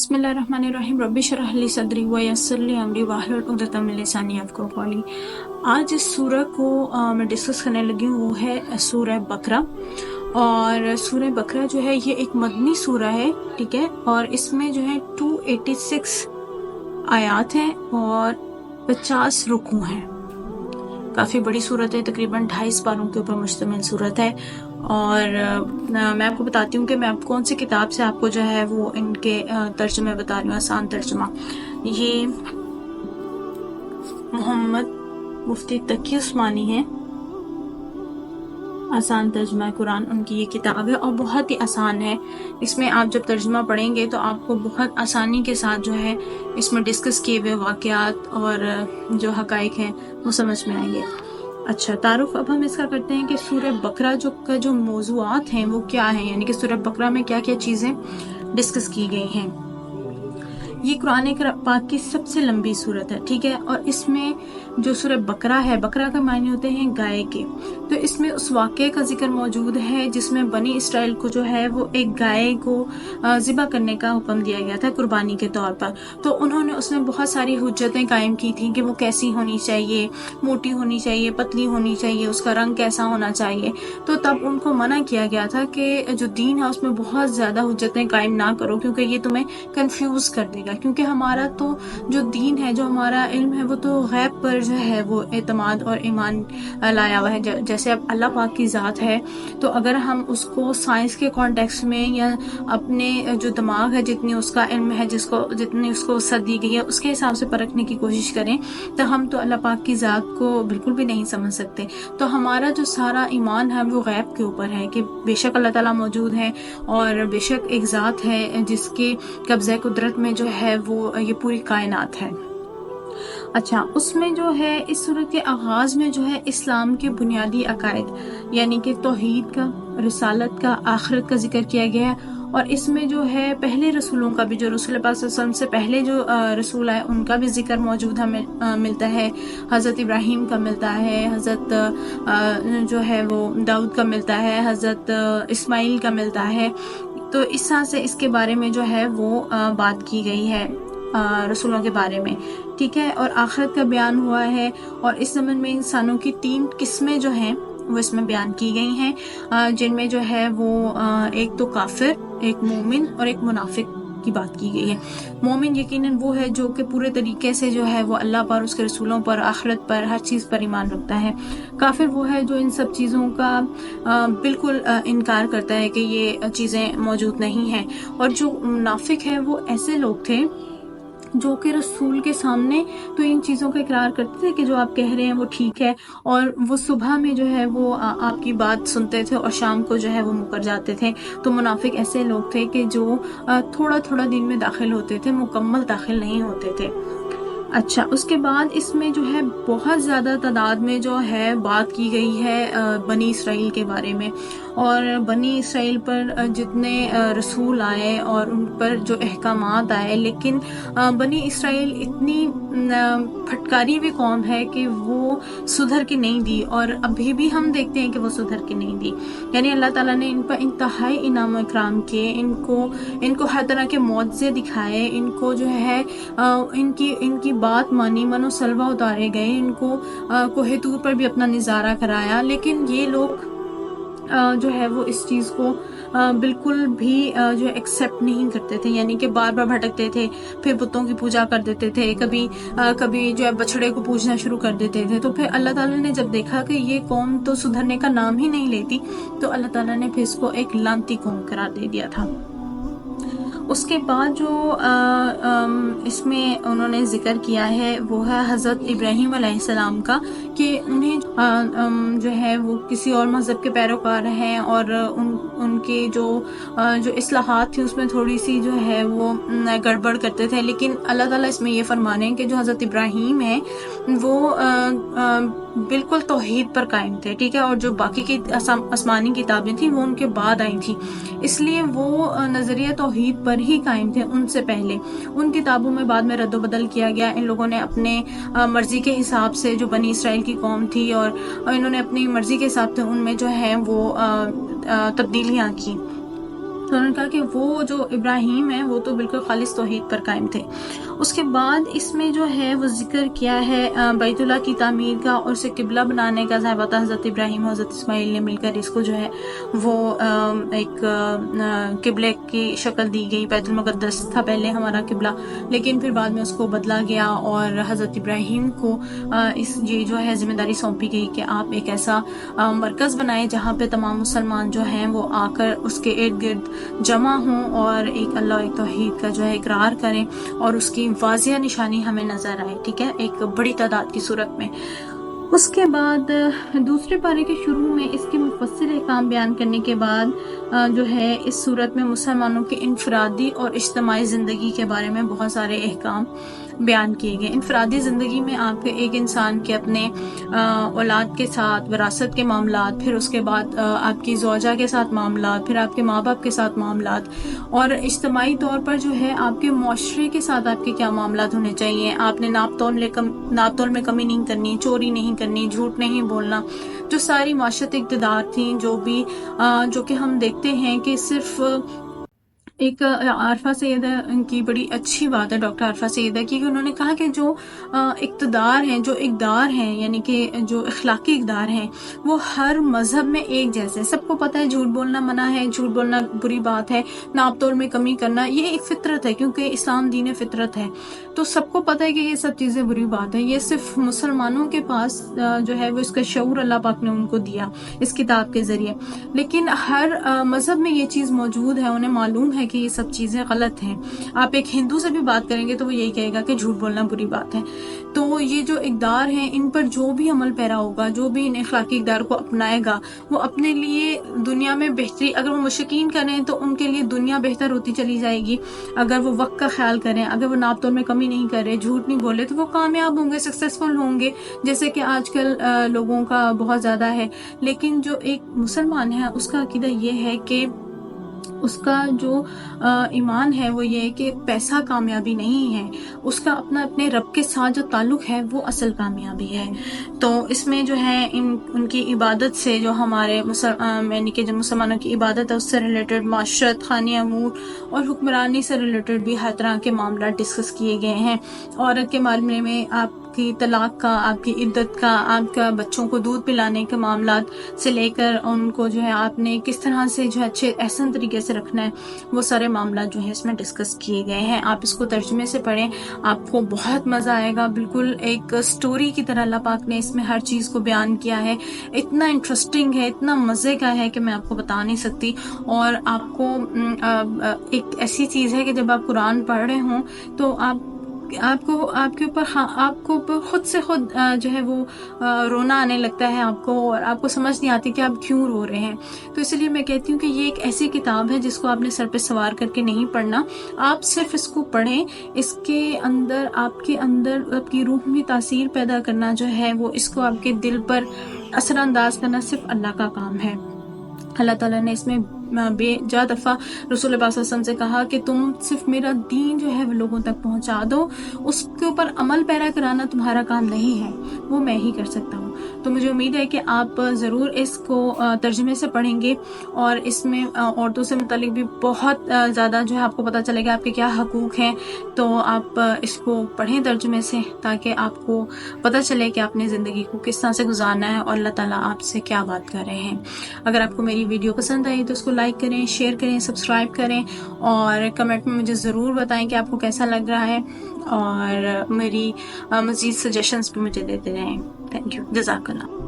बिस्मिल्लाहिर्रहमानिर्रहीम रब्बि इश्रह ली सदरी व यस्सिर ली अमरी वाहलुल उक़दतम मिन लिसानी यफ़क़हू क़ौली। आज इस सूरह को मैं डिस्कस करने लगी हूँ, वो है सूरह बकरा। और सूरह बकरा जो है ये एक मदनी सूरह है, ठीक है। और इसमें जो है 286 आयात हैं और 50 रुकू हैं। काफ़ी बड़ी सूरत है, तकरीबन 2.5 पारों के ऊपर मुश्तमिल सूरत है। और मैं आपको बताती हूँ कि मैं कौन सी किताब से आपको जो है वो इनके तर्जुमे बता रही हूँ, आसान तर्जुमा। ये मोहम्मद मुफ्ती तकी उस्मानी है, आसान तर्जुमा कुरान उनकी ये किताब है और बहुत ही आसान है। इसमें आप जब तर्जुमा पढ़ेंगे तो आपको बहुत आसानी के साथ जो है इसमें डिस्कस किए हुए वाक़यात और जो हक़ाइक़ हैं वो समझ में आएंगे। अच्छा, तारुफ अब हम इसका करते हैं कि सूरह बकरा जो मौज़ूआत हैं वो क्या हैं, यानी कि सूरह बकरा में क्या क्या चीज़ें डिस्कस की गई हैं। ये कुरान पाक की सबसे लंबी सूरत है, ठीक है। और इसमें जो सूरह बकरा है, बकरा का मायने होते हैं गाय के, तो इसमें उस वाक़े का जिक्र मौजूद है जिसमें बनी इसराइल को जो है वो एक गाय को ज़िबा करने का हुक्म दिया गया था कुर्बानी के तौर पर। तो उन्होंने उसमें बहुत सारी हुज्जतें कायम की थी कि वो कैसी होनी चाहिए, मोटी होनी चाहिए, पतली होनी चाहिए, उसका रंग कैसा होना चाहिए। तो तब उनको मना किया गया था कि जो दीन है उसमें बहुत ज़्यादा हुज्जतें कायम ना करो, क्योंकि ये तुम्हें कंफ्यूज कर देगा। क्योंकि हमारा तो जो दीन है, जो हमारा इल्म है, वो तो गैब पर जो है वो एतमाद और ईमान लाया हुआ है। जैसे अब अल्लाह पाक की ज़ात है, तो अगर हम उसको साइंस के कॉन्टेक्स्ट में या अपने जो दिमाग है, जितनी उसका इल्म है, जितनी उसको वसअत दी गई है, उसके हिसाब से परखने की कोशिश करें तो हम तो अल्लाह पाक की ज़ात को बिल्कुल भी नहीं समझ सकते। तो हमारा जो सारा ईमान है वो गैब के ऊपर है कि बेशक अल्लाह ताला मौजूद है और बेशक एक ज़ात है जिसके कब्ज़े कुदरत में जो है वो ये पूरी कायनात है। अच्छा, उसमें जो है इस सूरत के आगाज़ में जो है इस्लाम के बुनियादी अकायद यानी कि तौहीद का, रिसालत का, आखिरत का जिक्र किया गया है। और इसमें जो है पहले रसूलों का भी, जो रसूल पाक सल्लल्लाहु अलैहि वसल्लम से पहले जो रसूल आए उनका भी जिक्र मौजूद हमें मिलता है। हज़रत इब्राहीम का मिलता है, हज़रत जो है वो दाऊद का मिलता है, हज़रत इस्माइल का मिलता है। तो इस तरह से इसके बारे में जो है वो बात की गई है रसूलों के बारे में, ठीक है। और आखिरत का बयान हुआ है और इस ज़माने में इंसानों की 3 किस्में जो हैं वो इसमें बयान की गई हैं, जिनमें जो है वो एक तो काफिर, एक मोमिन और एक मुनाफिक की बात की गई है। मोमिन यकीनन वो है जो कि पूरे तरीके से जो है वो अल्लाह पर, उसके रसूलों पर, आखिरत पर, हर चीज़ पर ईमान रखता है। काफिर वो है जो इन सब चीज़ों का बिल्कुल इनकार करता है कि ये चीज़ें मौजूद नहीं हैं। और जो मुनाफिक है वो ऐसे लोग थे जो कि रसूल के सामने तो इन चीज़ों का इकरार करते थे कि जो आप कह रहे हैं वो ठीक है, और वो सुबह में जो है वो आपकी बात सुनते थे और शाम को जो है वो मुकर जाते थे। तो मुनाफिक ऐसे लोग थे कि जो थोड़ा थोड़ा दिन में दाखिल होते थे, मुकम्मल दाखिल नहीं होते थे। अच्छा, उसके बाद इसमें जो है बहुत ज़्यादा तादाद में जो है बात की गई है बनी इसराइल के बारे में, और बनी इसराइल पर जितने रसूल आए और उन पर जो अहकामात आए, लेकिन बनी इसराइल इतनी फटकारी हुई कौम है कि वो सुधर के नहीं दी, और अभी भी हम देखते हैं कि वो सुधर के नहीं दी। यानी अल्लाह ताला ने इन पर इंतहाई इनाम इकराम किए, इनको हर तरह के मुआज़े दिखाए, इनको जो है इनकी बात मानी, मनो सलवा उतारे गए, इनको कोहे तूर पर भी अपना नज़ारा कराया। लेकिन ये लोग जो है वो इस चीज़ को बिल्कुल भी जो एक्सेप्ट नहीं करते थे, यानी कि बार बार भटकते थे, फिर बुतों की पूजा कर देते थे, कभी जो है बछड़े को पूजना शुरू कर देते थे। तो फिर अल्लाह ताला ने जब देखा कि ये कौम तो सुधरने का नाम ही नहीं लेती, तो अल्लाह ताला ने फिर इसको एक लानती कौम करार दे दिया था। उसके बाद जो इसमें उन्होंने जिक्र किया है वो है हज़रत इब्राहीम अलैहिस्सलाम का, कि उन्हें जो है वो किसी और मज़हब के पैरोकार हैं और उनके जो इस्लाहात थी उसमें थोड़ी सी जो है वो गड़बड़ करते थे। लेकिन अल्लाह ताला इसमें ये फरमाने हैं कि जो हज़रत इब्राहीम है वो बिल्कुल तौहीद पर कायम थे, ठीक है। और जो बाकी की आसमानी किताबें थी वो उनके बाद आई थी, इसलिए वो नज़रिया तौहीद पर ही कायम थे उनसे पहले। उन किताबों में बाद में रद्द बदल किया गया, इन लोगों ने अपने मर्जी के हिसाब से, जो बनी इसराइल की कौम थी, और इन्होंने अपनी मर्जी के हिसाब से उनमें जो है वो तब्दीलियाँ की। تو انہوں نے کہا کہ وہ جو ابراہیم ہے وہ تو بالکل خالص توحید پر قائم تھے۔ اس کے بعد اس میں جو ہے وہ ذکر کیا ہے بیت اللہ کی تعمیر کا اور اسے قبلہ بنانے کا۔ ظاہر حضرت ابراہیم اور حضرت اسماعیل نے مل کر اس کو جو ہے وہ ایک قبلے کی شکل دی گئی۔ بیت المقدس تھا پہلے ہمارا قبلہ، لیکن پھر بعد میں اس کو بدلا گیا اور حضرت ابراہیم کو یہ جو ہے ذمہ داری سونپی گئی کہ آپ ایک ایسا مرکز بنائیں جہاں پہ تمام مسلمان جو ہیں وہ آ کر اس کے ارد گرد جمع ہوں اور ایک اللہ ایک توحید کا جو ہے اقرار کریں اور اس کی واضح نشانی ہمیں نظر آئے، ٹھیک ہے، ایک بڑی تعداد کی صورت میں۔ اس کے بعد دوسرے پارے کے شروع میں اس کے مفصل احکام بیان کرنے کے بعد جو ہے اس صورت میں مسلمانوں کے انفرادی اور اجتماعی زندگی کے بارے میں بہت سارے احکام بیان کیے گئے۔ انفرادی زندگی میں آپ کے ایک انسان کے اپنے اولاد کے ساتھ وراثت کے معاملات، پھر اس کے بعد آپ کی زوجہ کے ساتھ معاملات، پھر آپ کے ماں باپ کے ساتھ معاملات، اور اجتماعی طور پر جو ہے آپ کے معاشرے کے ساتھ آپ کے کیا معاملات ہونے چاہیے۔ آپ نے ناپ تول میں کمی نہیں کرنی، چوری نہیں کرنی، جھوٹ نہیں بولنا، جو ساری معاشرتی اقتدار تھیں جو کہ ہم دیکھتے ہیں کہ صرف ایک عارفہ سیدہ کی بڑی اچھی بات ہے، ڈاکٹر عارفہ سیدہ کی، کہ انہوں نے کہا کہ جو اقتدار ہیں، جو اقدار ہیں، یعنی کہ جو اخلاقی اقدار ہیں، وہ ہر مذہب میں ایک جیسے ہیں۔ سب کو پتہ ہے جھوٹ بولنا منع ہے، جھوٹ بولنا بری بات ہے، ناپ تول میں کمی کرنا یہ ایک فطرت ہے، کیونکہ اسلام دین فطرت ہے، تو سب کو پتہ ہے کہ یہ سب چیزیں بری بات ہے۔ یہ صرف مسلمانوں کے پاس جو ہے وہ اس کا شعور اللہ پاک نے ان کو دیا اس کتاب کے ذریعے، لیکن ہر مذہب میں یہ چیز موجود ہے، انہیں معلوم ہے کہ یہ سب چیزیں غلط ہیں۔ آپ ایک ہندو سے بھی بات کریں گے تو وہ یہی کہے گا کہ جھوٹ بولنا بری بات ہے۔ تو یہ جو اقدار ہیں، ان پر جو بھی عمل پیرا ہوگا، جو بھی ان اخلاقی اقدار کو اپنائے گا، وہ اپنے لیے دنیا میں بہتری، اگر وہ مشرکین کریں تو ان کے لیے دنیا بہتر ہوتی چلی جائے گی، اگر وہ وقت کا خیال کریں، اگر وہ ناپ تول میں کمی نہیں کرے، جھوٹ نہیں بولے، تو وہ کامیاب ہوں گے، سکسیسفل ہوں گے، جیسے کہ آج کل لوگوں کا بہت زیادہ ہے۔ لیکن جو ایک مسلمان ہے اس کا عقیدہ یہ ہے کہ اس کا جو ایمان ہے وہ یہ ہے کہ پیسہ کامیابی نہیں ہے، اس کا اپنے رب کے ساتھ جو تعلق ہے وہ اصل کامیابی ہے۔ تو اس میں جو ہے ان کی عبادت سے، جو ہمارے یعنی کہ جو مسلمانوں کی عبادت ہے اس سے ریلیٹڈ، معاشرت، خانہ امور اور حکمرانی سے ریلیٹڈ بھی ہر طرح کے معاملات ڈسکس کیے گئے ہیں۔ عورت کے معاملے میں آپ کی طلاق کا، آپ کی عدت کا، آپ کا بچوں کو دودھ پلانے کے معاملات سے لے کر ان کو جو ہے آپ نے کس طرح سے جو ہے اچھے احسن طریقے سے رکھنا ہے، وہ سارے معاملات جو ہے اس میں ڈسکس کیے گئے ہیں۔ آپ اس کو ترجمے سے پڑھیں، آپ کو بہت مزہ آئے گا۔ بالکل ایک سٹوری کی طرح اللہ پاک نے اس میں ہر چیز کو بیان کیا ہے، اتنا انٹرسٹنگ ہے، اتنا مزے کا ہے کہ میں آپ کو بتا نہیں سکتی۔ اور آپ کو ایک ایسی چیز ہے کہ جب آپ قرآن پڑھ رہے ہوں تو آپ کو خود سے خود جو ہے وہ رونا آنے لگتا ہے آپ کو، اور آپ کو سمجھ نہیں آتی کہ آپ کیوں رو رہے ہیں۔ تو اس لیے میں کہتی ہوں کہ یہ ایک ایسی کتاب ہے جس کو آپ نے سر پہ سوار کر کے نہیں پڑھنا، آپ صرف اس کو پڑھیں، اس کے اندر آپ کی روح میں تاثیر پیدا کرنا جو ہے وہ اس کو آپ کے دل پر اثر انداز کرنا صرف اللہ کا کام ہے۔ اللہ تعالیٰ نے اس میں بے جا دفعہ رسول اللہ صلی اللہ علیہ وسلم سے کہا کہ تم صرف میرا دین جو ہے وہ لوگوں تک پہنچا دو، اس کے اوپر عمل پیرا کرانا تمہارا کام نہیں ہے، وہ میں ہی کر سکتا ہوں۔ تو مجھے امید ہے کہ آپ ضرور اس کو ترجمے سے پڑھیں گے، اور اس میں عورتوں سے متعلق بھی بہت زیادہ جو ہے آپ کو پتہ چلے گا آپ کے کیا حقوق ہیں۔ تو آپ اس کو پڑھیں ترجمے سے، تاکہ آپ کو پتہ چلے کہ اپنی زندگی کو کس طرح سے گزارنا ہے اور اللہ تعالیٰ آپ سے کیا بات کر رہے ہیں۔ اگر آپ کو میری ویڈیو پسند آئی تو اس کو لائک کریں، شیئر کریں، سبسکرائب کریں، اور کمنٹ میں مجھے ضرور بتائیں کہ آپ کو کیسا لگ رہا ہے، اور میری مزید سجیشنز بھی مجھے دیتے رہیں۔ تھینک یو، جزاک اللہ۔